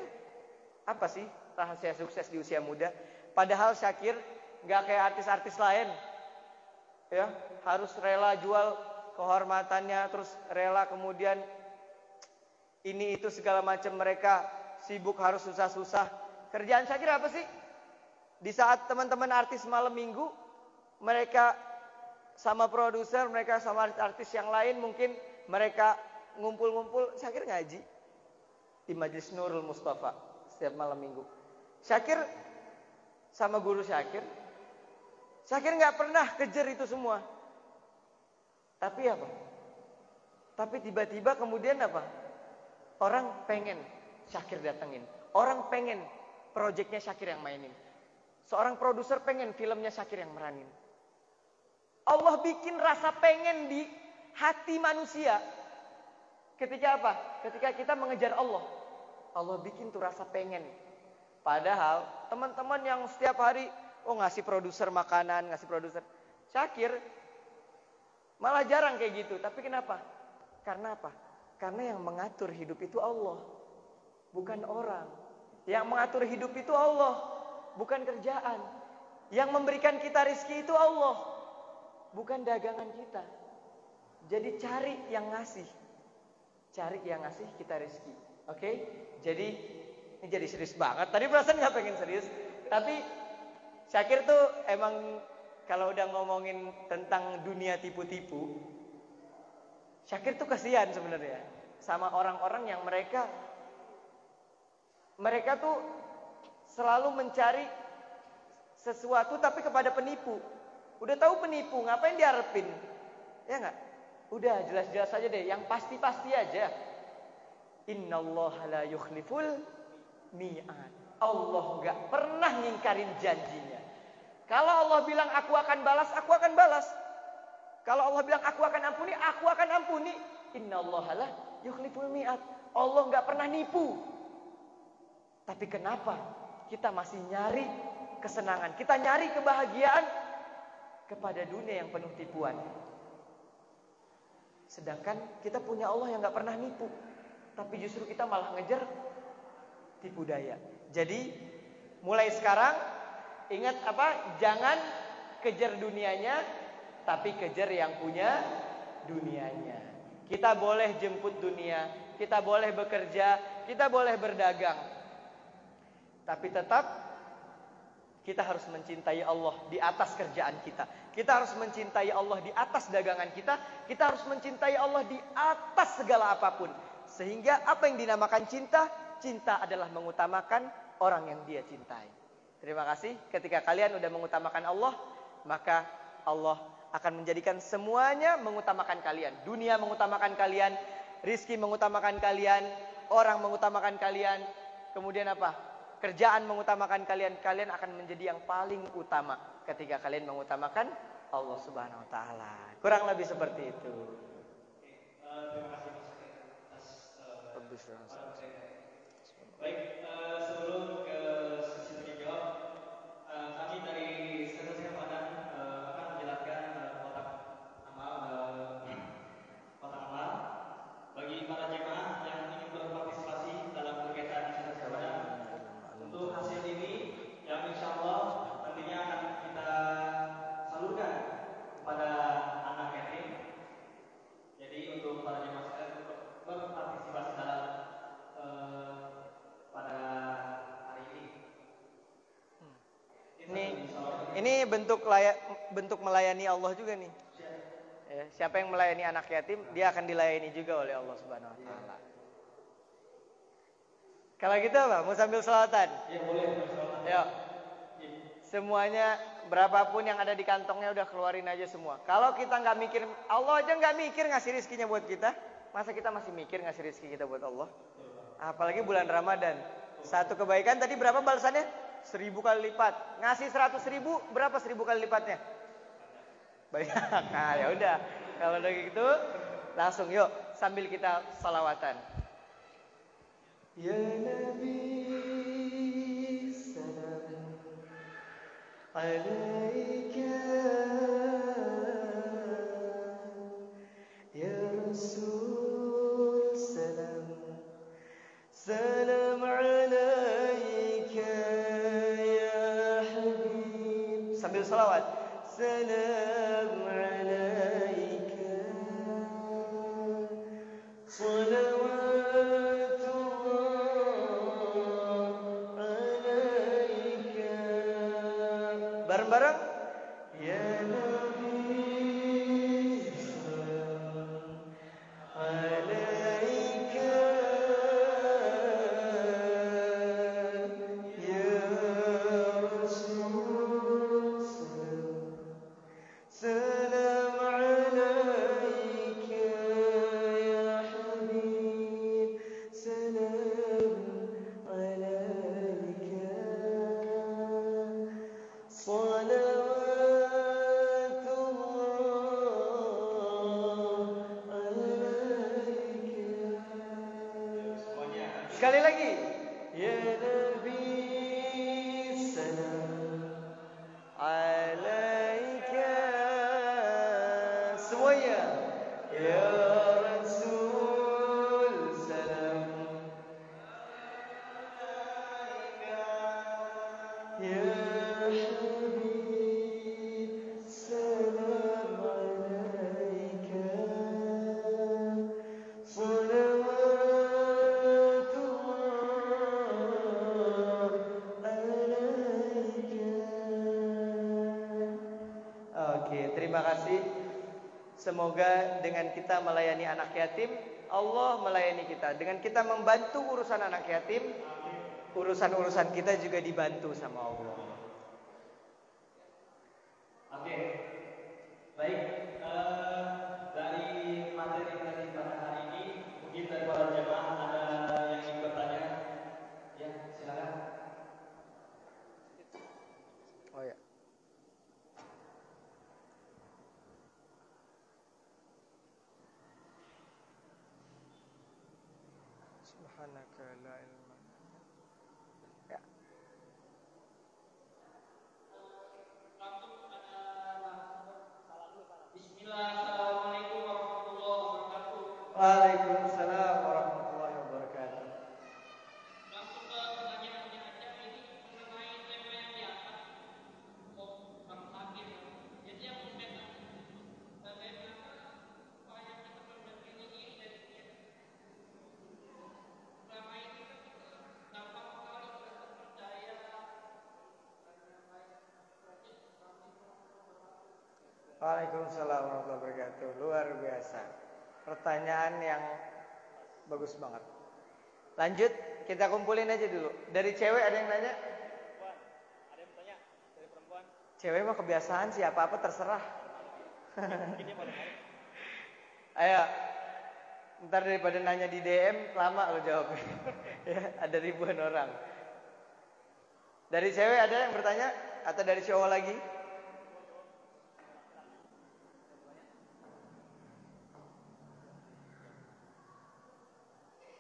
apa sih rahasia sukses di usia muda? Padahal Syakir gak kayak artis-artis lain. Ya, harus rela jual kehormatannya, terus rela kemudian ini itu segala macam, mereka sibuk harus susah-susah. Kerjaan Syakir apa sih? Di saat teman-teman artis malam minggu, mereka sama produser, mereka sama artis yang lain, mungkin mereka ngumpul-ngumpul, Syakir ngaji di Majelis Nurul Mustafa setiap malam minggu. Syakir sama guru Syakir nggak pernah kejar itu semua. Tapi apa? Tapi tiba-tiba kemudian apa? Orang pengen Syakir datengin. Orang pengen proyeknya Syakir yang mainin. Seorang produser pengen filmnya Syakir yang meranin. Allah bikin rasa pengen di hati manusia. Ketika apa? Ketika kita mengejar Allah. Allah bikin tuh rasa pengen. Padahal teman-teman yang setiap hari ngasih produser makanan, ngasih produser Syakir malah jarang kayak gitu. Tapi kenapa? Karena apa? Karena yang mengatur hidup itu Allah, bukan orang. Yang mengatur hidup itu Allah, bukan kerjaan. Yang memberikan kita rezeki itu Allah, bukan dagangan kita. Jadi cari yang ngasih. Cari yang ngasih kita rezeki. Oke? Jadi ini jadi serius banget. Tadi perasaan gak pengen serius. Tapi Syakir tuh emang kalau udah ngomongin tentang dunia tipu-tipu, Syakir tuh kasihan sebenarnya sama orang-orang yang mereka tuh selalu mencari sesuatu tapi kepada penipu. Udah tahu penipu, ngapain diharapin? Ya enggak? Udah jelas-jelas aja deh, yang pasti-pasti aja. Innallaha la yukhliful mi'ad. Allah enggak pernah ngingkarin janjinya. Kalau Allah bilang aku akan balas, aku akan balas. Kalau Allah bilang aku akan ampuni, aku akan ampuni. Innallaha la yukhliful mi'ad. Allah enggak pernah nipu. Tapi kenapa kita masih nyari kesenangan? Kita nyari kebahagiaan kepada dunia yang penuh tipuan. Sedangkan kita punya Allah yang gak pernah nipu. Tapi justru kita malah ngejar tipu daya. Jadi mulai sekarang ingat apa? Jangan kejar dunianya, tapi kejar yang punya dunianya. Kita boleh jemput dunia, kita boleh bekerja, kita boleh berdagang. Tapi tetap kita harus mencintai Allah di atas kerjaan kita. Kita harus mencintai Allah di atas dagangan kita. Kita harus mencintai Allah di atas segala apapun. Sehingga apa yang dinamakan cinta? Cinta adalah mengutamakan orang yang dia cintai. Terima kasih. Ketika kalian udah mengutamakan Allah, maka Allah akan menjadikan semuanya mengutamakan kalian. Dunia mengutamakan kalian, rizki mengutamakan kalian, orang mengutamakan kalian. Kemudian apa? Kerjaan mengutamakan kalian. Kalian akan menjadi yang paling utama ketika kalian mengutamakan Allah Subhanahu wa taala. Kurang lebih seperti itu. Terima kasih Mas atas baik, sebelum ke sesi tanya jawab, kami dari Sesasi Ramadan akan menjelaskan kotak amal bagi para jemaah yang ingin berpartisipasi dalam kegiatan Sesasi Ramadan. Untuk hasil ini yang insya Allah nantinya akan kita salurkan kepada anak yatim. Jadi untuk para jemaah sekalian untuk berpartisipasi dalam pada hari ini. Ini bentuk melayani Allah juga nih. Ya, siapa yang melayani anak yatim, dia akan dilayani juga oleh Allah Subhanahu wa taala. Kalau gitu apa? Mau sambil selawatan? Ya boleh. Yuk. Semuanya berapapun yang ada di kantongnya udah keluarin aja semua. Kalau kita nggak mikir, Allah aja nggak mikir ngasih rizkinya buat kita, masa kita masih mikir ngasih rizki kita buat Allah? Apalagi bulan Ramadan. Satu kebaikan tadi berapa balasannya? 1000 kali lipat. Ngasih 100.000 berapa 1000 kali lipatnya? Banyak. Nah ya udah. Kalau udah gitu langsung yuk sambil kita salawatan. Ya Nabi salam alaika ya Rasul salam salam alaika ya Habib. Sambil salawat. Salam alaika bareng-bareng ya Nabi salam alaika ya Rasul salam alaika ya Habib salam alaika Sekali lagi. Ya Nabi salam alaika. Semuanya. Ya Rasul salam ya Habib salam alaika. Salawatullah alaika. Oke, terima kasih. Semoga dengan kita melayani anak yatim, Allah melayani kita. Dengan kita membantu urusan anak yatim, urusan-urusan kita juga dibantu sama Allah. Oke, baik. Dari materi tadi pada hari ini, mungkin dari para jemaah ada yang ingin bertanya? Ya, silakan. Oh ya. Subhanaka la ilma. Ya. Bismillah, assalamualaikum warahmatullahi wabarakatuh. Waalaikumsalam warahmatullahi wabarakatuh. Langsung ke pertanyaannya aja, ini mengenai tema yang diangkat. Bang Hakim, jadi yang membedakan bagaimana upaya kita membentengi diri dari dia. Selama ini kan kita gampang sekali kita terpercaya Waalaikumsalam warahmatullahi wabarakatuh. Luar biasa. Pertanyaan yang bagus banget. Lanjut, kita kumpulin aja dulu. Dari cewek ada yang nanya? ada yang bertanya dari perempuan. Cewek mah kebiasaan sih, apa-apa terserah. Ayo, ntar daripada nanya di DM, lama lo jawabnya. Ya, ada ribuan orang. Dari cewek ada yang bertanya? Atau dari cowok lagi?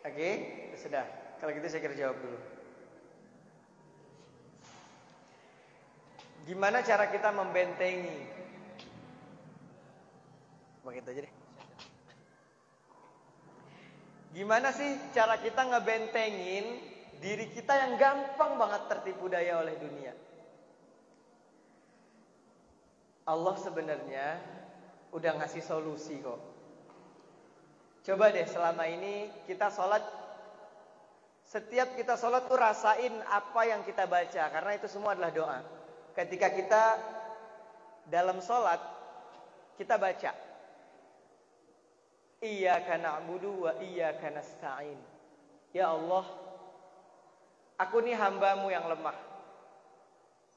Oke, sudah. Kalau gitu saya kira jawab dulu. Gimana cara kita membentengi? Begitu aja deh. Gimana sih cara kita ngebentengin diri kita yang gampang banget tertipu daya oleh dunia? Allah sebenarnya udah ngasih solusi kok. Coba deh selama ini kita sholat, setiap kita sholat tuh rasain apa yang kita baca, karena itu semua adalah doa. Ketika kita dalam sholat, kita baca Iyyaka na'budu wa iyyaka nasta'in. Ya Allah, aku nih hambamu yang lemah.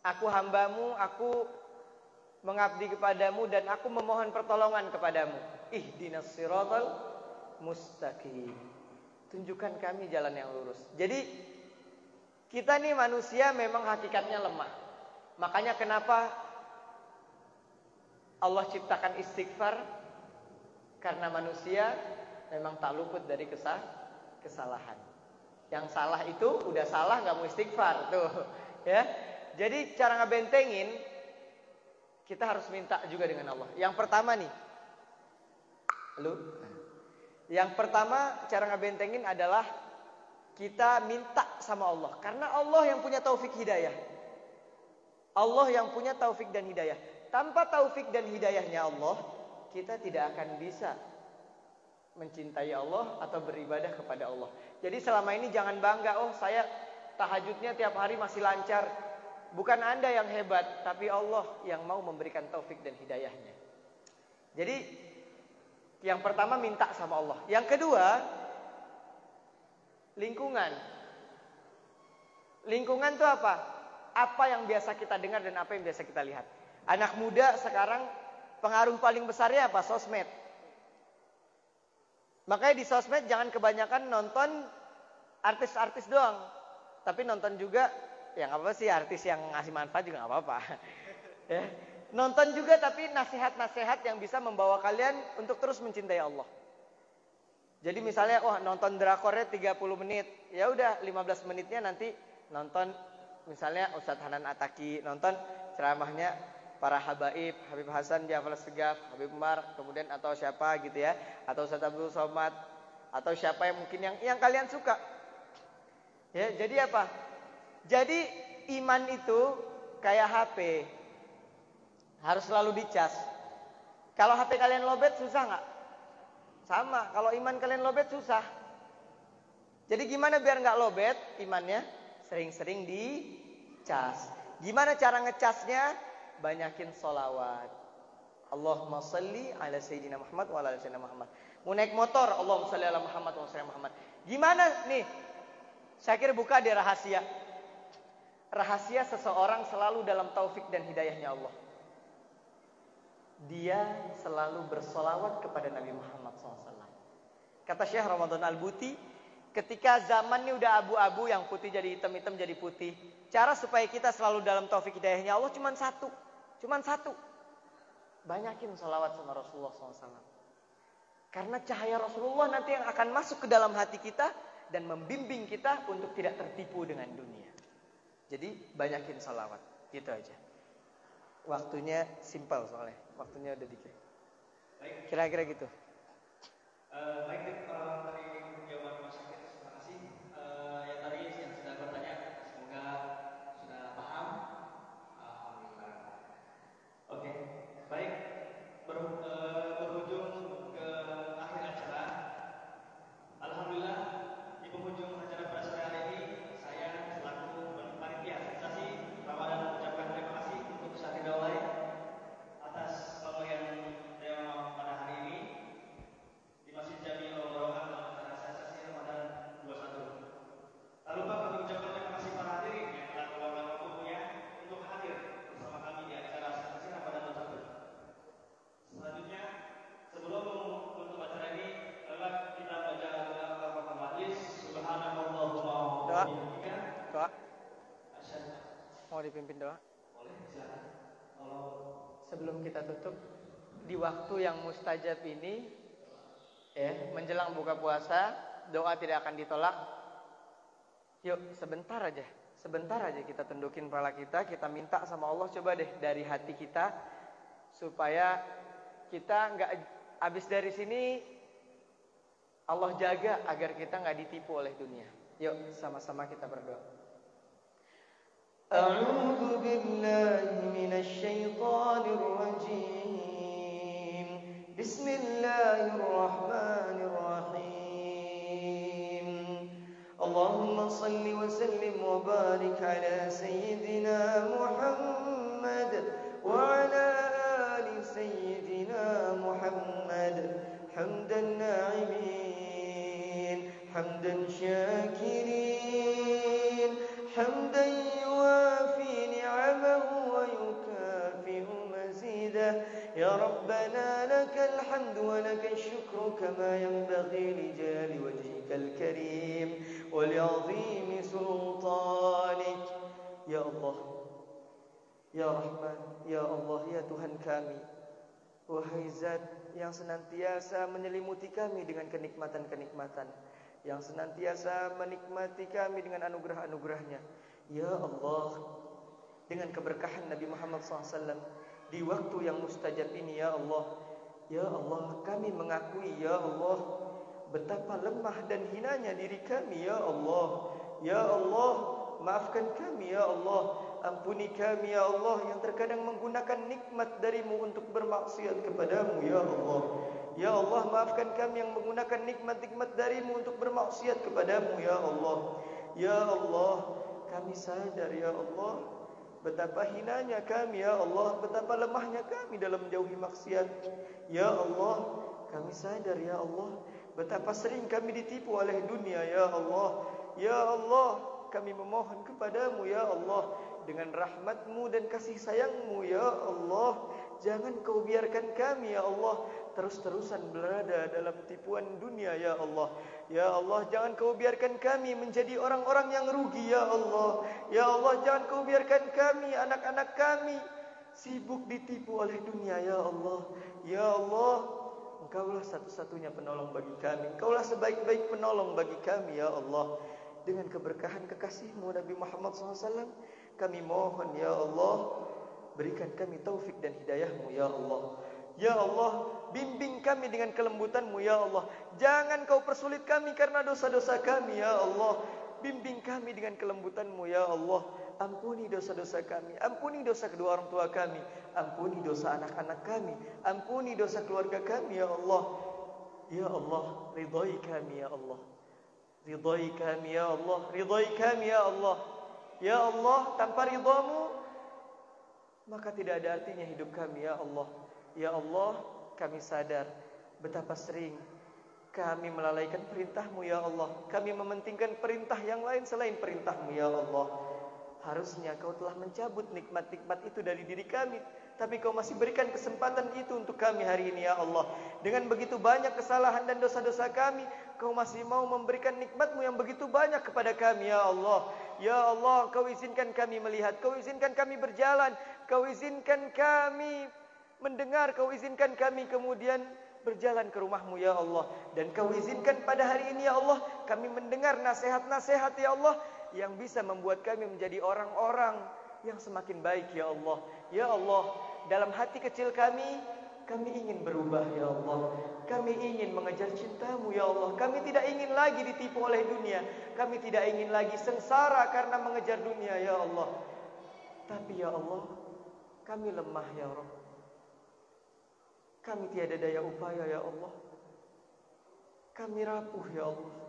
Aku hambamu, aku mengabdi kepadamu dan aku memohon pertolongan kepadamu. Ihdinas siratal mustaqim. Tunjukkan kami jalan yang lurus. Jadi kita nih manusia memang hakikatnya lemah. Makanya kenapa Allah ciptakan istighfar? Karena manusia memang tak luput dari kesalahan. Yang salah itu udah salah nggak mau istighfar tuh, ya. Jadi cara ngebentengin kita harus minta juga dengan Allah. Yang pertama nih, yang pertama cara ngebentengin adalah kita minta sama Allah. Karena Allah yang punya taufik hidayah. Allah yang punya taufik dan hidayah. Tanpa taufik dan hidayahnya Allah, kita tidak akan bisa mencintai Allah atau beribadah kepada Allah. Jadi selama ini jangan bangga, oh saya tahajudnya tiap hari masih lancar. Bukan Anda yang hebat, tapi Allah yang mau memberikan taufik dan hidayahnya. Jadi yang pertama minta sama Allah. Yang kedua, lingkungan. Lingkungan itu apa? Apa yang biasa kita dengar dan apa yang biasa kita lihat. Anak muda sekarang pengaruh paling besarnya apa? Sosmed. Makanya di sosmed jangan kebanyakan nonton artis-artis doang. Tapi nonton juga, yang apa sih, artis yang ngasih manfaat juga gak apa-apa. Ya. Nonton juga tapi nasihat-nasihat yang bisa membawa kalian untuk terus mencintai Allah. Jadi misalnya wah nonton drakornya 30 menit. Ya udah 15 menitnya nanti nonton misalnya Ustadz Hanan Ataki, nonton ceramahnya para habaib, Habib Hasan, Jafar Segaf, Habib Umar, kemudian atau siapa gitu ya, atau Ustadz Abdul Somad, atau siapa yang mungkin yang kalian suka. Ya, jadi apa? Jadi iman itu kayak HP. Harus selalu dicas. Kalau HP kalian lobet susah nggak? Sama, kalau iman kalian lobet susah. Jadi gimana biar nggak lobet imannya? Sering-sering dicas. Gimana cara ngecasnya? Banyakin sholawat. Allahumma salli ala Sayyidina Muhammad wa ala Sayyidina Muhammad. Mau naik motor, Allahumma salli ala Muhammad wa ala Sayyidina Muhammad. Gimana nih? Saya kira buka di rahasia. Rahasia seseorang selalu dalam taufik dan hidayahnya Allah. Dia selalu bersolawat kepada Nabi Muhammad SAW. Kata Syekh Ramadan Al-Buti, ketika zaman ini udah abu-abu, yang putih jadi hitam-hitam jadi putih. Cara supaya kita selalu dalam taufik hidayahnya Allah cuma satu. Banyakin solawat sama Rasulullah SAW. Karena cahaya Rasulullah nanti yang akan masuk ke dalam hati kita dan membimbing kita untuk tidak tertipu dengan dunia. Jadi banyakin solawat. Gitu aja. Waktunya simpel soalnya. Waktunya udah dikit. Kira-kira gitu. Baik, dari jawaban Mas Syakir, terima kasih. Yang tadi yang sudah bertanya, semoga sudah paham. Alhamdulillah. Oke, baik. Berhujung ke akhir acara. Alhamdulillah, di penghujung acara pada sore hari ini, saya selaku panitia sensasi Ramadan mengucapkan terima kasih untuk Syahridah Walid atas pemberian tema pada hari ini di Masjid Jami Lorokan dalam acara sensasi Ramadan 21. Tak lupa kami ucapkan terima kasih para hadirin yang telah meluangkan waktunya untuk hadir bersama kami di acara sensasi Ramadan 21. Selanjutnya, sebelum menutup acara ini, kita baca doa kafaratul majlis. Subhanallahumma wa bihamdika. Doa. Mau dipimpin doa? Boleh, silakan. Kalau Sebelum kita tutup, di waktu yang mustajab ini, menjelang buka puasa, doa tidak akan ditolak. Yuk, sebentar aja kita tundukin kepala kita minta sama Allah, coba deh dari hati kita, supaya kita nggak habis dari sini, Allah jaga agar kita nggak ditipu oleh dunia. Yuk, sama-sama kita berdoa. أعوذ بالله من الشيطان الرجيم بسم الله الرحمن الرحيم اللهم صل وسلم وبارك على سيدنا محمد وعلى آل سيدنا محمد حمدا ناعمين حمدا شاكرين حمدا يوافي نعمه ويكافئ مزيده يا ربنا لك الحمد ولك الشكر كما ينبغي لجلال وجهك الكريم ولعظيم سلطانك يا الله يا رحمن يا الله ya Tuhan kami, wahai Zat yang senantiasa menyelimuti kami dengan kenikmatan-kenikmatan, yang senantiasa menikmati kami dengan anugerah-anugerahnya. Ya Allah, dengan keberkahan Nabi Muhammad SAW di waktu yang mustajab ini, ya Allah, kami mengakui, ya Allah, betapa lemah dan hinanya diri kami, ya Allah, maafkan kami, ya Allah, ampuni kami, ya Allah, yang terkadang menggunakan nikmat darimu untuk bermaksiat kepadamu, ya Allah. Ya Allah, maafkan kami yang menggunakan nikmat-nikmat darimu untuk bermaksiat kepadamu, ya Allah. Ya Allah, kami sadar, ya Allah, betapa hinanya kami, ya Allah, betapa lemahnya kami dalam menjauhi maksiat. Ya Allah, kami sadar, ya Allah, betapa sering kami ditipu oleh dunia, ya Allah. Ya Allah, kami memohon kepadamu, ya Allah, dengan rahmat-Mu dan kasih sayang-Mu, ya Allah, jangan Kau biarkan kami, ya Allah, terus-terusan berada dalam tipuan dunia, ya Allah. Ya Allah, jangan Kau biarkan kami menjadi orang-orang yang rugi, ya Allah. Ya Allah, jangan Kau biarkan kami, anak-anak kami, sibuk ditipu oleh dunia, ya Allah. Ya Allah, Engkaulah satu-satunya penolong bagi kami. Engkaulah sebaik-baik penolong bagi kami ya Allah. Dengan keberkahan kekasih-Mu Nabi Muhammad SAW, kami mohon ya Allah, berikan kami taufik dan hidayah-Mu ya Allah. Ya Allah, bimbing kami dengan kelembutan-Mu ya Allah. Jangan Kau persulit kami karena dosa-dosa kami ya Allah. Bimbing kami dengan kelembutan-Mu ya Allah. Ampuni dosa-dosa kami, ampuni dosa kedua orang tua kami, ampuni dosa anak-anak kami, ampuni dosa keluarga kami ya Allah. Ya Allah, ridhai kami ya Allah. Ridhai kami ya Allah, ridhai kami ya Allah. Ya Allah, tanpa ridha-Mu maka tidak ada artinya hidup kami ya Allah. Ya Allah, kami sadar betapa sering kami melalaikan perintah-Mu ya Allah. Kami mementingkan perintah yang lain selain perintah-Mu ya Allah. Harusnya Kau telah mencabut nikmat-nikmat itu dari diri kami, tapi Kau masih berikan kesempatan itu untuk kami hari ini ya Allah. Dengan begitu banyak kesalahan dan dosa-dosa kami, Kau masih mau memberikan nikmat-Mu yang begitu banyak kepada kami ya Allah. Ya Allah, Kau izinkan kami melihat, Kau izinkan kami berjalan, Kau izinkan kami mendengar, Kau izinkan kami kemudian berjalan ke rumah-Mu ya Allah. Dan Kau izinkan pada hari ini ya Allah, kami mendengar nasihat-nasihat ya Allah, yang bisa membuat kami menjadi orang-orang yang semakin baik ya Allah. Ya Allah, dalam hati kecil kami ingin berubah ya Allah. Kami ingin mengejar cinta-Mu ya Allah. Kami tidak ingin lagi ditipu oleh dunia. Kami tidak ingin lagi sengsara karena mengejar dunia ya Allah. Tapi ya Allah, kami lemah ya Rabb. Kami tiada daya upaya ya Allah. Kami rapuh ya Allah.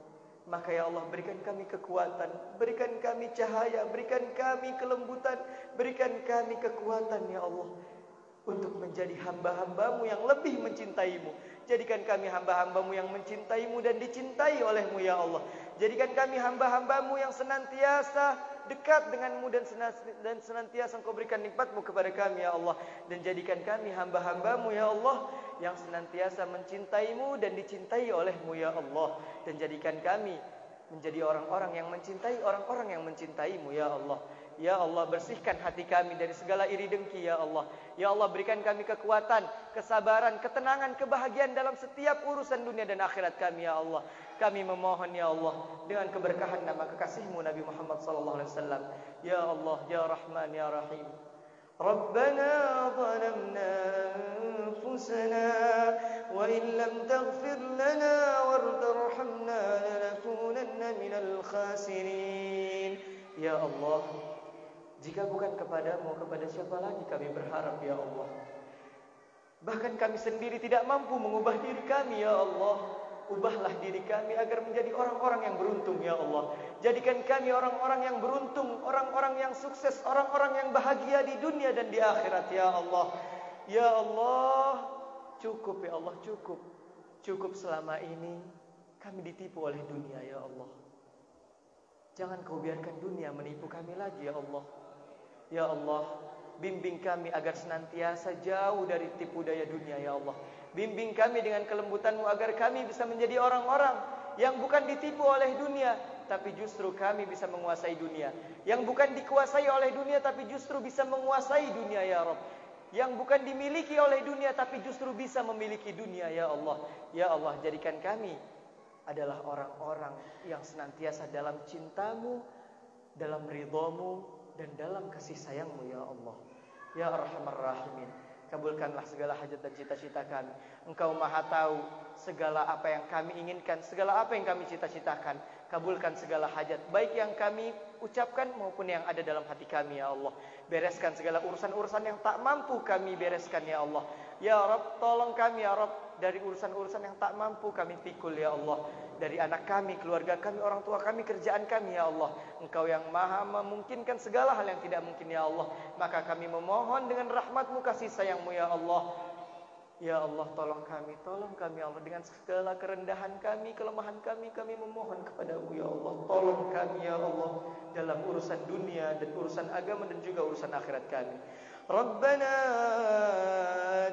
Maka ya Allah, berikan kami kekuatan, berikan kami cahaya, berikan kami kelembutan, berikan kami kekuatan ya Allah, untuk menjadi hamba-hamba-Mu yang lebih mencintai-Mu. Jadikan kami hamba-hamba-Mu yang mencintai-Mu dan dicintai oleh-Mu ya Allah. Jadikan kami hamba-hamba-Mu yang senantiasa dekat dengan-Mu dan senantiasa Engkau berikan nikmat-Mu kepada kami ya Allah. Dan jadikan kami hamba-hamba-Mu ya Allah, yang senantiasa mencintai-Mu dan dicintai oleh-Mu ya Allah. Dan jadikan kami menjadi orang-orang yang mencintai orang-orang yang mencintai-Mu ya Allah. Ya Allah, bersihkan hati kami dari segala iri dengki ya Allah. Ya Allah, berikan kami kekuatan, kesabaran, ketenangan, kebahagiaan dalam setiap urusan dunia dan akhirat kami ya Allah. Kami memohon ya Allah, dengan keberkahan nama kekasih-Mu Nabi Muhammad SAW. Ya Allah, ya Rahman, ya Rahim. Rabbana zalamna anfusana wa in lam taghfir lana warhamna lanakunanna minal khasirin. Ya Allah, jika bukan kepadamu, kepada siapa lagi kami berharap ya Allah. Bahkan kami sendiri tidak mampu mengubah diri kami ya Allah. Ubahlah diri kami agar menjadi orang-orang yang beruntung ya Allah. Jadikan kami orang-orang yang beruntung, orang-orang yang sukses, orang-orang yang bahagia di dunia dan di akhirat ya Allah. Ya Allah, cukup ya Allah, cukup. Cukup selama ini kami ditipu oleh dunia ya Allah. Jangan Kau biarkan dunia menipu kami lagi ya Allah. Ya Allah, bimbing kami agar senantiasa jauh dari tipu daya dunia ya Allah. Bimbing kami dengan kelembutan-Mu agar kami bisa menjadi orang-orang yang bukan ditipu oleh dunia, tapi justru kami bisa menguasai dunia. Yang bukan dikuasai oleh dunia, tapi justru bisa menguasai dunia ya Rabb. Yang bukan dimiliki oleh dunia, tapi justru bisa memiliki dunia ya Allah. Ya Allah, jadikan kami adalah orang-orang yang senantiasa dalam cinta-Mu, dalam ridha-Mu, dan dalam kasih sayang-Mu ya Allah. Ya Arhamar Rahimin, kabulkanlah segala hajat dan cita-cita kami. Engkau Maha tahu segala apa yang kami inginkan, segala apa yang kami cita-citakan. Kabulkan segala hajat, baik yang kami ucapkan maupun yang ada dalam hati kami ya Allah. Bereskan segala urusan-urusan yang tak mampu kami bereskan ya Allah. Ya Rabb, tolong kami ya Rabb dari urusan-urusan yang tak mampu kami pikul ya Allah. Dari anak kami, keluarga kami, orang tua kami, kerjaan kami ya Allah. Engkau yang Maha memungkinkan segala hal yang tidak mungkin ya Allah. Maka kami memohon dengan rahmat-Mu, kasih sayang-Mu ya Allah. Ya Allah, tolong kami ya Allah. Dengan segala kerendahan kami, kelemahan kami memohon kepada-Mu ya Allah. Tolong kami ya Allah dalam urusan dunia dan urusan agama dan juga urusan akhirat kami. Rabbana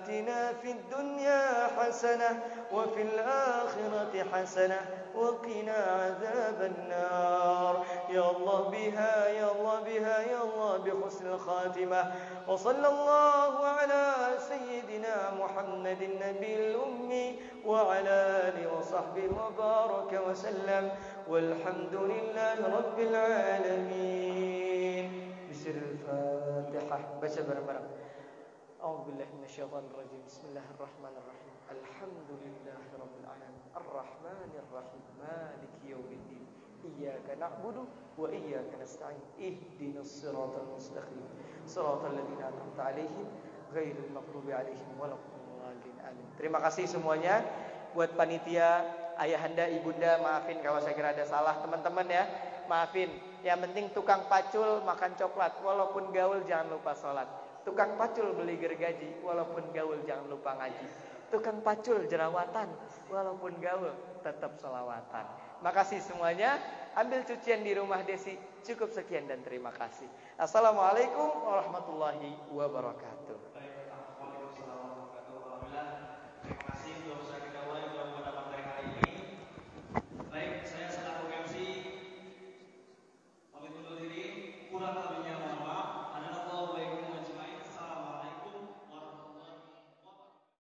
atina fid dunya hasanah wa fil akhirati hasanah wa qina adzaban nar. Ya Allah biha, ya Allah biha, ya Allah bi husnil khatimah. Wa sallallahu ala sayyidina Muhammad محمد النبي الأمي وعلى آله وصحبه وبارك وسلم والحمد لله رب العالمين. بسر الفاتحة baca bareng-bareng. A'udzubillahi minasyaitonir rajim. Bismillahirrahmanirrahim. Alhamdulillahi rabbil alamin. Arrahmanir rahim. Maliki yaumiddin. Iyyaka na'budu wa iyyaka nasta'in. Ihdinas siratal mustaqim. Siratal ladzina an'amta 'alaihim ghairil maghdubi 'alaihim waladdallin. Amin. Terima kasih semuanya. Buat panitia, ayahanda, ibunda, maafin kalau saya kira ada salah teman-teman ya. Maafin. Yang penting tukang pacul makan coklat, walaupun gaul jangan lupa sholat. Tukang pacul beli gergaji, walaupun gaul jangan lupa ngaji. Tukang pacul jerawatan, walaupun gaul tetap sholawatan. Makasih semuanya. Ambil cucian di rumah Desi. Cukup sekian dan terima kasih. Assalamualaikum warahmatullahi wabarakatuh.